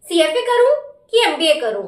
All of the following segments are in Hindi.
सीएफए करूं कि एमबीए करूं,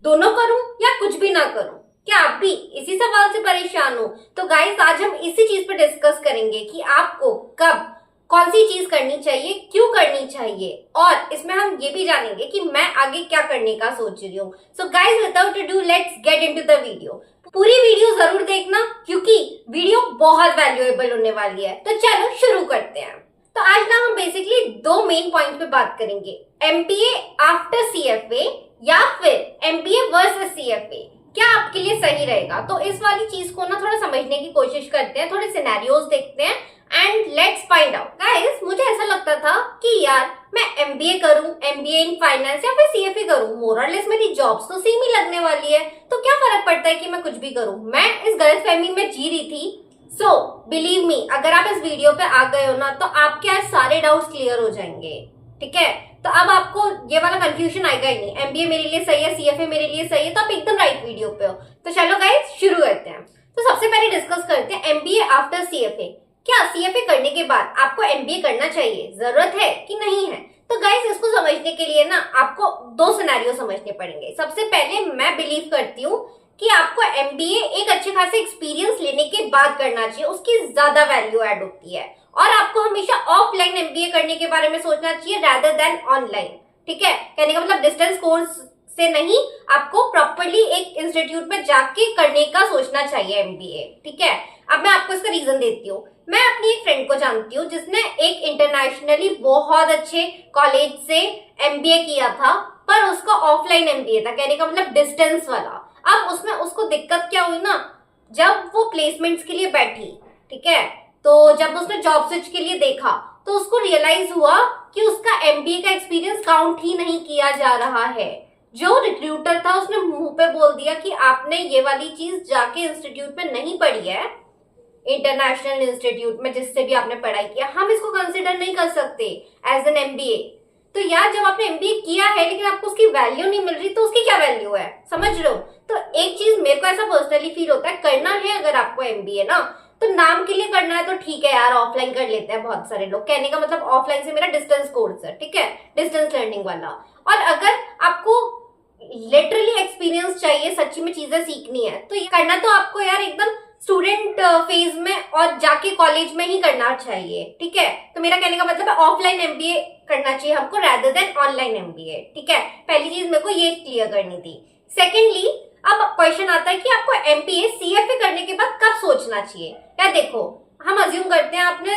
दोनों करूं या कुछ भी ना करूं? क्या आप भी इसी सवाल से परेशान हो? तो गाइस आज हम इसी चीज पे डिस्कस करेंगे कि आपको कब कौन सी चीज करनी चाहिए, क्यों करनी चाहिए, और इसमें हम ये भी जानेंगे कि मैं आगे क्या करने का सोच रही हूँ। So guys without ado let's get into the video. पूरी वीडियो जरूर देखना क्योंकि वीडियो बहुत वैल्यूएबल होने वाली है। तो चलो शुरू करते हैं। तो आज ना हम बेसिकली दो मेन पॉइंट पे बात करेंगे, एमबीए आफ्टर सीएफए या फिर एमबीए वर्सेस सीएफए, क्या आपके लिए सही रहेगा। तो इस वाली चीज को ना थोड़ा समझने की कोशिश करते हैं, थोड़े सिनेरियोज देखते हैं and let's find out. Guys मुझे ऐसा लगता था कि यार मैं एमबीए करूं, एमबीए इन फाइनेंस या फिर सीएफए करूं, मोर और लेस मेरी जॉब्स तो सेम ही लगने वाली है, तो क्या फर्क पड़ता है कि मैं कुछ भी करूं। मैं इस गलतफहमी में जी रही थी। सो बिलीव मी, अगर आप इस वीडियो पे आ गए हो ना तो आपके आज सारे डाउट्स क्लियर हो जाएंगे। ठीक है, तो अब आपको ये वाला कंफ्यूजन आएगा ही नहीं, एमबीए मेरे लिए सही है, सीएफए मेरे लिए सही है, तो आप एकदम राइट वीडियो पे हो। तो चलो गाइस शुरू करते हैं। तो सबसे पहले डिस्कस करते हैं एमबीए आफ्टर सीएफए। क्या सीएफए करने के बाद आपको एमबीए करना चाहिए, जरूरत है कि नहीं है? तो गाइस इसको समझने के लिए ना आपको दो सिनेरियो समझने पड़ेंगे। सबसे पहले मैं बिलीव करती हूँ कि आपको एमबीए एक अच्छे खासे एक्सपीरियंस लेने के बाद करना चाहिए, उसकी ज्यादा वैल्यू ऐड होती है। और आपको हमेशा ऑफलाइन एमबीए करने के बारे में सोचना चाहिए रादर देन ऑनलाइन। ठीक है, कहने का मतलब डिस्टेंस कोर्स से नहीं, आपको प्रॉपरली एक इंस्टीट्यूट में जाके करने का सोचना चाहिए एमबीए। ठीक है, अब मैं आपको इसका रीजन देती हूँ। मैं अपनी एक फ्रेंड को जानती हूँ जिसने एक इंटरनेशनली बहुत अच्छे कॉलेज से एमबीए किया था, पर उसका ऑफलाइन एमबीए था, कहने का मतलब डिस्टेंस वाला। अब उसमें उसको दिक्कत क्या हुई ना, जब वो प्लेसमेंट्स के लिए बैठी, ठीक है, तो जब उसने जॉब स्विच के लिए देखा तो उसको रियलाइज हुआ कि उसका एमबीए का एक्सपीरियंस काउंट ही नहीं किया जा रहा है। जो रिक्रूटर था उसने मुंह पे बोल दिया कि आपने ये वाली चीज जाके इंस्टीट्यूट में नहीं पढ़ी है, इंटरनेशनल इंस्टीट्यूट में जिससे भी आपने पढ़ाई किया, हम इसको कंसिडर नहीं कर सकते एज एन एमबीए। तो यार जब आपने एमबीए किया है लेकिन आपको उसकी वैल्यू नहीं मिल रही तो उसकी क्या वैल्यू है, समझ रहे हो? तो एक चीज मेरे को ऐसा पर्सनली फील होता है, करना है अगर आपको एमबीए ना तो नाम के लिए करना है तो ठीक है यार, ऑफलाइन कर लेते हैं बहुत सारे लोग। कहने का मतलब ऑफलाइन से मेरा डिस्टेंस कोर्स है, ठीक है, डिस्टेंस लर्निंग वाला। और अगर आपको लिटरली एक्सपीरियंस चाहिए, सच्ची में चीजें सीखनी है, तो ये करना तो आपको यार एकदम स्टूडेंट फेज में और जाके कॉलेज में ही करना चाहिए। ठीक है, तो मेरा कहने का मतलब है ऑफलाइन एमबीए करना चाहिए हमको रादर देन ऑनलाइन एमबीए। ठीक है, पहली चीज मेरे को ये क्लियर करनी थी। सेकेंडली अब क्वेश्चन आता है कि आपको एमबीए सीएफए करने के बाद कब सोचना चाहिए। क्या देखो, हम अज्यूम करते हैं आपने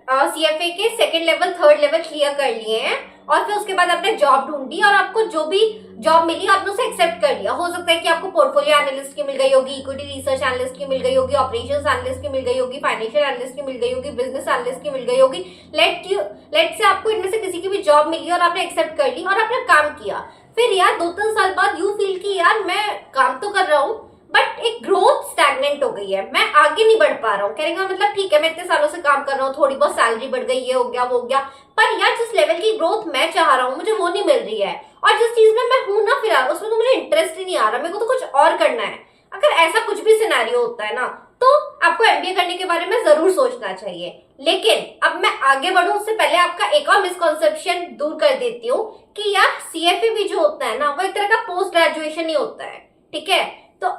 सीएफए के second level third level clear कर लिए हैं और फिर उसके बाद आपने जॉब ढूंढी और आपको जो भी जॉब मिली आपने उसे एक्सेप्ट कर लिया। हो सकता है कि आपको पोर्टफोलियो एनालिस्ट की मिल गई होगी, इक्विटी रिसर्च एनालिस्ट की मिल गई होगी, ऑपरेशंस एनालिस्ट की मिल गई होगी, फाइनेंशियल एनालिस्ट की मिल गई होगी, बिजनेस एनालिस्ट की मिल गई होगी। लेट से आपको इनमें से किसी की भी जॉब मिली और आपने एक्सेप्ट कर ली और आपने काम किया। फिर यार 2-3 साल बाद यू फील की यार मैं काम तो कर रहा हूँ बट एक ग्रोथ स्टैग्नेंट हो गई है, मैं आगे नहीं बढ़ पा रहा हूँ। कहने का मतलब ठीक है मैं इतने सालों से काम कर रहा हूँ, थोड़ी बहुत सैलरी बढ़ गई, ये हो गया वो हो गया, पर यार जिस लेवल की ग्रोथ मैं चाह रहा हूँ मुझे वो नहीं मिल रही है, और जिस चीज में मैं हूं ना फिलहाल उसमें तो मुझे इंटरेस्ट ही नहीं आ रहा, मेरे को तो कुछ और करना है। अगर ऐसा कुछ भी सिनेरियो होता है ना तो आपको एमबीए करने के बारे में जरूर सोचना चाहिए। लेकिन अब मैं आगे बढ़ूं उससे पहले आपका एक और मिसकॉन्सेप्शन दूर कर देती हूँ कि यार सीएफए भी जो होता है ना वो एक तरह का पोस्ट ग्रेजुएशन ही होता है। ठीक है, तो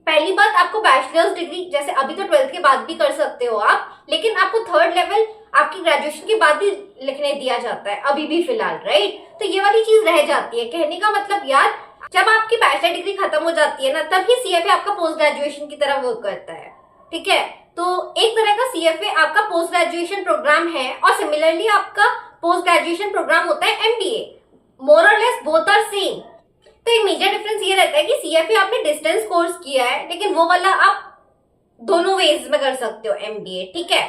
पहली बात आपको बैचलर्स डिग्री जैसे अभी तो 12th के बाद भी कर सकते हो आप, लेकिन आपको थर्ड लेवल आपकी ग्रेजुएशन के बाद ही लिखने दिया जाता है अभी भी फिलहाल, राइट? तो ये वाली चीज रह जाती है। कहने का मतलब यार जब आपकी बैचलर डिग्री खत्म हो जाती है ना तभी सीएफए आपका पोस्ट ग्रेजुएशन की तरह वर्क करता है। ठीक है, तो एक तरह का सीएफए आपका पोस्ट ग्रेजुएशन प्रोग्राम है और सिमिलरली आपका पोस्ट ग्रेजुएशन प्रोग्राम होता है एमबीए। मोर और लेस बोथ आर सेम। तो एक मेजर डिफरेंस ये रहता है कि सीएफए आपने डिस्टेंस कोर्स किया है लेकिन वो वाला आप दोनों वेज में कर सकते हो एमबीए। ठीक है,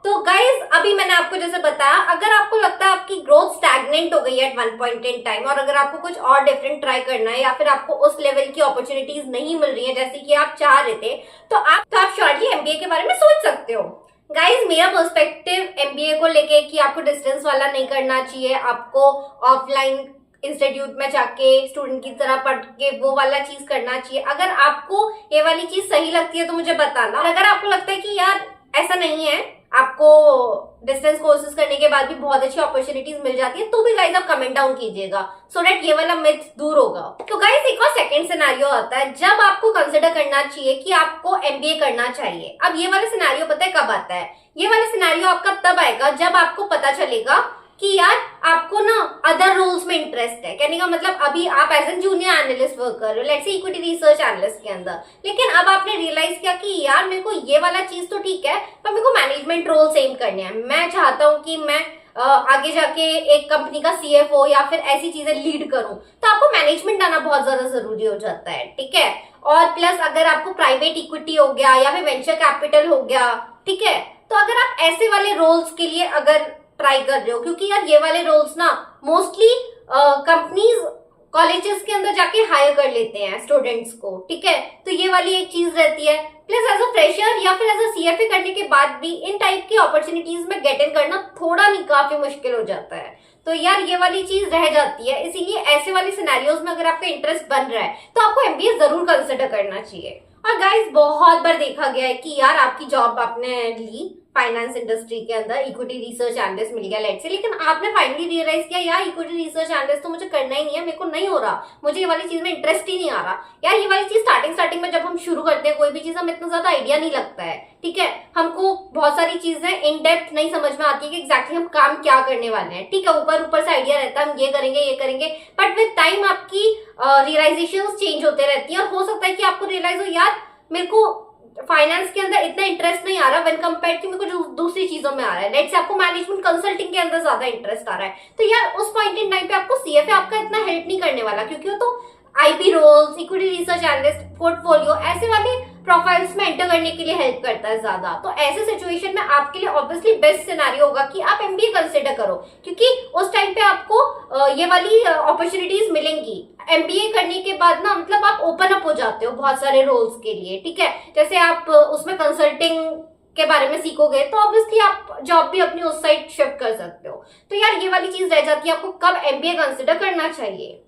तो गाइज अभी मैंने आपको जैसे बताया, अगर आपको लगता है आपकी ग्रोथ स्टैग्नेंट हो गई है at one point in time और अगर आपको कुछ और डिफरेंट ट्राई करना है या फिर आपको उस लेवल की अपॉर्चुनिटीज नहीं मिल रही है जैसे कि आप चाह रहे थे, तो आप श्योरली एमबीए के बारे में सोच सकते हो। गाइज मेरा पर्सपेक्टिव एमबीए को लेके कि आपको डिस्टेंस वाला नहीं करना चाहिए, आपको ऑफलाइन इंस्टीट्यूट में जाके स्टूडेंट की तरह पढ़ के वो वाला चीज करना चाहिए। अगर आपको ये वाली चीज सही लगती है तो मुझे बताना, और अगर आपको लगता है कि यार ऐसा नहीं है, आपको डिस्टेंस कोर्सेज करने के बाद भी बहुत अच्छी अपॉर्चुनिटीज मिल जाती है, तो भी गाइस आप कमेंट डाउन कीजिएगा सो दैट ये वाला मिथ दूर होगा। तो गाइस एक और सेकंड सिनेरियो आता है जब आपको कंसिडर करना चाहिए कि आपको एमबीए करना चाहिए। अब ये वाला सिनेरियो पता है कब आता है? ये वाला सिनेरियो आपका तब आएगा जब आपको पता चलेगा कि यार आपको ना अदर रोल्स में इंटरेस्ट है। कहने का मतलब अभी आप as an junior analyst work कर रहे हो, let's say equity research analyst के अंदर, लेकिन अब आपने रियलाइज किया कि यार मेरे को ये वाला चीज तो ठीक है पर मेरे को मैनेजमेंट रोल सेम करने हैं। मैं चाहता हूँ कि मैं आगे जाके एक कंपनी का सीएफओ या फिर ऐसी चीजें लीड करूं, तो आपको मैनेजमेंट आना बहुत ज्यादा जरूरी हो जाता है, ठीक है। और प्लस अगर आपको प्राइवेट इक्विटी हो गया या फिर वेंचर कैपिटल हो गया, ठीक है, तो अगर आप ऐसे वाले रोल्स के लिए अगर ट्राई कर रहे हो, क्योंकि यार ये वाले रोल्स ना मोस्टली कंपनीज कॉलेजेस के अंदर जाके हायर कर लेते हैं स्टूडेंट्स को, ठीक है, तो ये वाली एक चीज रहती है। प्लस एज अ फ्रेशर या फिर एज अ सीएफए करने के बाद भी इन टाइप की अपॉर्चुनिटीज में गेट इन करना थोड़ा नहीं काफी मुश्किल हो जाता है, तो यार ये वाली चीज रह जाती है। इसीलिए ऐसे वाले सिनेरियोज में अगर आपका इंटरेस्ट बन रहा है तो आपको एमबीए जरूर कंसिडर करना चाहिए। और गाइस बहुत बार देखा गया है कि यार आपकी जॉब आपने ली फाइनेंस इंडस्ट्री के अंदर, इक्विटी रिसर्च एनालिस्ट मिल गया लेट से, लेकिन आपने फाइनली रियलाइज किया यार इक्विटी रिसर्च एनालिस्ट तो मुझे करना ही नहीं है, मेरे को नहीं हो रहा, मुझे ये वाली चीज में इंटरेस्ट ही नहीं आ रहा। यार ये वाली चीज स्टार्टिंग में जब हम शुरू करते हैं कोई भी चीज, हमें इतना ज्यादा आइडिया नहीं लगता है, ठीक है, हमको बहुत सारी चीजें इन डेप्थ नहीं समझ में आती है कि एग्जैक्टली हम काम क्या करने वाले हैं, ठीक है, ऊपर से आइडिया रहता है हम ये करेंगे, बट विद टाइम आपकी रियलाइजेशन चेंज होते रहती है और हो सकता है कि आपको रियलाइज हो यार मेरे को फाइनेंस के अंदर इतना इंटरेस्ट नहीं आ रहा व्हेन कंपेयर टू मेरे को जो दूसरी चीजों में आ रहा है, लेट्स से आपको मैनेजमेंट कंसल्टिंग के अंदर ज्यादा इंटरेस्ट आ रहा है, तो यार उस पॉइंट इन टाइम पे आपको सीएफए आपका इतना हेल्प नहीं करने वाला, क्योंकि वो तो IP roles, equity research analyst, portfolio ऐसे वाले प्रोफाइल्स में एंटर करने के लिए हेल्प करता है ज्यादा। तो ऐसे सिचुएशन में आपके लिए ऑब्वियसली बेस्ट सिनेरियो होगा कि आप एमबीए कंसिडर करो, क्योंकि उस टाइम पे आपको ये वाली अपॉर्चुनिटीज मिलेंगी। एमबीए करने के बाद ना मतलब आप ओपन अप हो जाते हो बहुत सारे रोल्स के लिए, ठीक है, जैसे आप उसमें कंसल्टिंग के बारे में सीखोगे तो ऑब्वियसली आप जॉब भी अपनी उस साइड शिफ्ट कर सकते हो। तो यार ये वाली चीज रह जाती है आपको कब एमबीए कंसिडर करना चाहिए।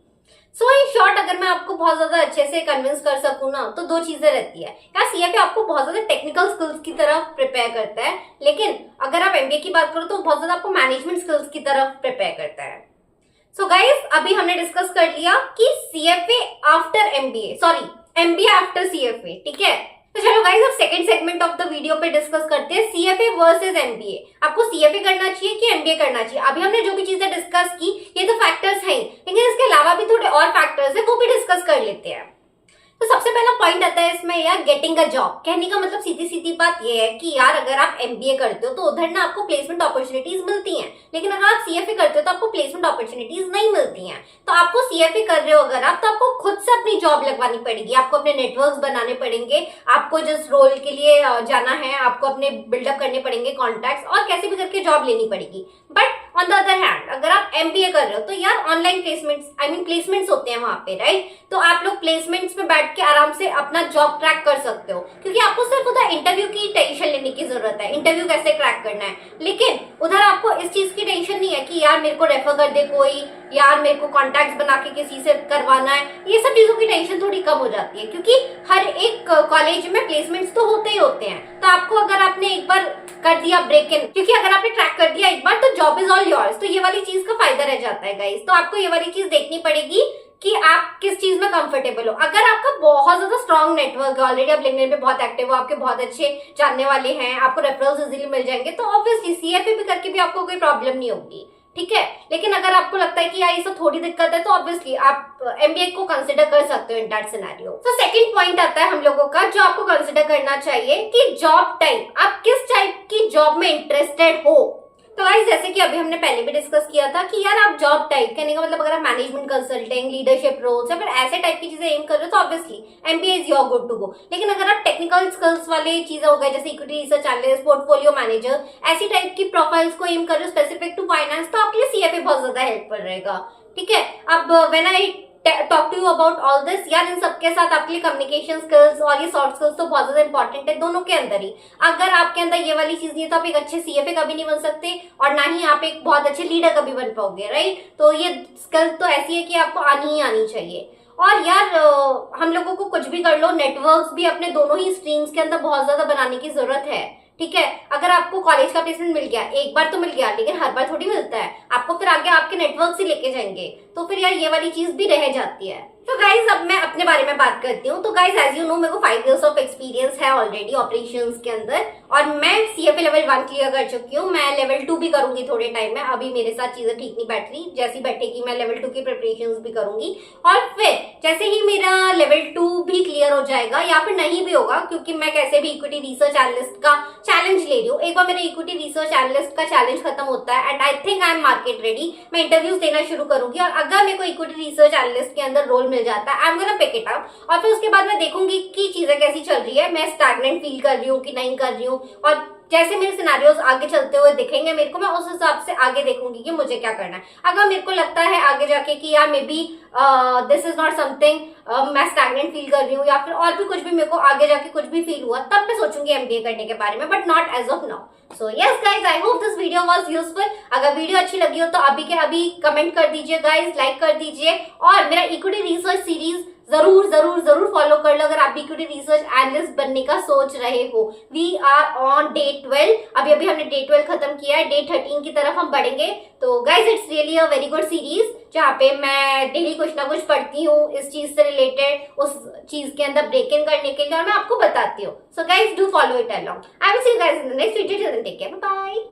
सो इन शॉर्ट अगर मैं आपको बहुत ज्यादा अच्छे से कन्विंस कर सकूं ना तो दो चीजें रहती है। यार सीएफए आपको बहुत ज्यादा टेक्निकल स्किल्स की तरफ प्रिपेयर करता है, लेकिन अगर आप एमबीए की बात करो तो बहुत ज्यादा आपको मैनेजमेंट स्किल्स की तरफ प्रिपेयर करता है। सो गाइस अभी हमने डिस्कस कर लिया कि CFA after MBA, sorry MBA after CFA, ठीक है। तो चलो गाइस अब second segment of the video पे डिस्कस करते हैं सीएफए वर्सेस एमबीए। आपको सीएफए करना चाहिए कि एमबीए करना चाहिए। अभी हमने जो भी चीजें डिस्कस की ये तो फैक्टर्स हैं, लेकिन इसके अलावा भी थोड़े और फैक्टर्स है वो भी डिस्कस कर लेते हैं। तो सबसे पहला पॉइंट आता है इसमें यार गेटिंग अ जॉब। कहने का मतलब सीधी सीधी बात ये है कि यार अगर आप एमबीए करते हो तो उधर ना आपको प्लेसमेंट अपॉर्चुनिटीज मिलती हैं, लेकिन अगर आप सीएफए करते हो तो आपको प्लेसमेंट अपॉर्चुनिटीज नहीं मिलती हैं। तो आपको सीएफए कर रहे हो अगर आप, तो आपको खुद से अपनी जॉब लगवानी पड़ेगी, आपको अपने नेटवर्क्स बनाने पड़ेंगे, आपको जिस रोल के लिए जाना है आपको अपने बिल्डअप करने पड़ेंगे कॉन्टैक्ट्स, और कैसे भी करके जॉब लेनी पड़ेगी। But on the other hand अगर आप एमबीए कर रहे हो तो यार ऑनलाइन प्लेसमेंट्स होते हैं वहां पे, राइट। तो आप लोग प्लेसमेंट्स में बैठ के आराम से अपना जॉब ट्रैक कर सकते हो, क्योंकि आपको सिर्फ उधर इंटरव्यू की टेंशन लेने की जरूरत है, इंटरव्यू कैसे क्रैक करना है। लेकिन उधर आपको इस चीज की टेंशन नहीं है कि यार मेरे को रेफर कर दे कोई, यार मेरे को कॉन्टैक्ट्स बना के किसी से करवाना है, ये सब चीजों की टेंशन थोड़ी कम हो जाती है, क्योंकि हर एक कॉलेज में प्लेसमेंट्स तो होते ही होते हैं। तो आपको अगर आपने एक बार कर दिया ब्रेक इन, क्योंकि अगर आपने ट्रैक कर दिया एक बार तो जॉब इज ऑल योर्स, तो ये वाली चीज का फायदा रह जाता है गाइस। तो आपको ये वाली चीज देखनी पड़ेगी कि आप किस चीज में कंफर्टेबल हो। अगर आपका बहुत ज्यादा स्ट्रॉन्ग नेटवर्क है, ऑलरेडी आप लिंक्डइन पे बहुत एक्टिव हो, आपके बहुत अच्छे जानने वाले हैं, आपको रेफरल्स इजीली मिल जाएंगे, तो ऑब्वियसली सीएफए भी करके भी आपको कोई प्रॉब्लम नहीं होगी, ठीक है। लेकिन अगर आपको लगता है कि यार ये सब थोड़ी दिक्कत है तो ऑब्वियसली आप एमबीए को कंसिडर कर सकते हो इन दैट सिनेरियो। तो सेकंड पॉइंट आता है हम लोगों का जो आपको कंसिडर करना चाहिए कि जॉब टाइप, आप किस टाइप की जॉब में इंटरेस्टेड हो। तो गाइस जैसे कि अभी हमने पहले भी डिस्कस किया था कि यार आप जॉब टाइप, कहने का मतलब अगर आप मैनेजमेंट कंसल्टिंग, लीडरशिप रोल्स या फिर ऐसे टाइप की चीजें एम कर रहे हो तो obviously MBA is your good to go. लेकिन अगर आप टेक्निकल स्किल्स वाले चीजें हो गए जैसे equity research analyst, portfolio manager, ऐसी टाइप की प्रोफाइल्स को एम कर रहे हो स्पेसिफिक टू फाइनेंस, तो आपके लिए सीएफए बहुत ज्यादा हेल्पफुल रहेगा, ठीक है। अब when I talk to you about all this, यार इन सबके साथ आपके लिए कम्युनिकेशन स्किल्स और ये सॉफ्ट स्किल्स तो बहुत ज्यादा इंपॉर्टेंट है दोनों के अंदर ही। अगर आपके अंदर ये वाली चीज नहीं है तो आप एक अच्छे सीएफए कभी नहीं बन सकते और ना ही आप एक बहुत अच्छे लीडर कभी बन पाओगे, राइट। तो ये स्किल्स तो ऐसी है कि आपको आनी ही आनी चाहिए। और यार हम लोगों को कुछ भी कर लो, नेटवर्क्स भी अपने दोनों ही स्ट्रीम्स के अंदर बहुत ज्यादा बनाने की जरूरत है, ठीक है। अगर आपको कॉलेज का प्लेसमेंट मिल गया, एक बार तो मिल गया, लेकिन हर बार थोड़ी मिलता है, आपको फिर आगे आपके नेटवर्क से लेके जाएंगे, तो फिर यार ये वाली चीज भी रह जाती है। तो गाइज अब मैं अपने बारे में बात करती हूँ। तो गाइज एज यू नो मेरे को 5 इयर्स ऑफ एक्सपीरियंस है ऑलरेडी ऑपरेशंस के अंदर, और मैं सीएफए लेवल 1 क्लियर कर चुकी हूँ। मैं लेवल 2 भी करूंगी थोड़े टाइम में, अभी मेरे साथ चीजें ठीक नहीं बैठ रही, जैसी बैठेगी मैं लेवल 2 की प्रिपरेशंस भी करूंगी। और फिर जैसे ही मेरा लेवल 2 भी क्लियर हो जाएगा, या फिर नहीं भी होगा, क्योंकि मैं कैसे भी इक्विटी रिसर्च एनालिस्ट का चैलेंज ले रही हूँ। एक बार मेरा इक्विटी रिसर्च एनालिस्ट का चैलेंज खत्म होता है and I think I am market ready, मैं इंटरव्यूज देना शुरू करूंगी, और अगर मेरे को इक्विटी रिसर्च एनालिस्ट के अंदर रोल मिल जाता है, I am gonna pick it up. और फिर उसके बाद मैं देखूंगी कि चीजें कैसी चल रही है, मैं स्टैग्नेंट फील कर रही हूँ कि नहीं कर रही हूँ, और जैसे मेरे सिनेरियोज आगे चलते हुए दिखेंगे मेरे को, मैं उस हिसाब से आगे देखूंगी कि मुझे क्या करना है। अगर मेरे को लगता है आगे जाके कि यार may be this is not something, मैं स्टैग्नेंट फील कर रही हूँ, या फिर और भी कुछ भी मेरे को आगे जाके कुछ भी फील हुआ, तब मैं सोचूंगी एमबीए करने के बारे में, but not as of now. So yes guys, I hope this video was useful. अगर वीडियो अच्छी लगी हो तो अभी के अभी कमेंट कर दीजिए गाइज, लाइक कर दीजिए, और मेरा इक्विटी रिसर्च सीरीज जरूर जरूर जरूर फॉलो कर लो अगर आप इक्विटी रिसर्च एनालिस्ट बनने का सोच रहे हो। वी आर ऑन डे 12, अभी हमने डे 12 खत्म किया है, डे 13 की तरफ हम बढ़ेंगे। तो guys it's really a very good series, जहाँ पे मैं डेली कुछ ना कुछ पढ़ती हूँ इस चीज से रिलेटेड, उस चीज के अंदर ब्रेक इन करने के लिए, और मैं आपको बताती हूँ। So guys do follow it along. I will see you guys in the next video, till then take care, bye.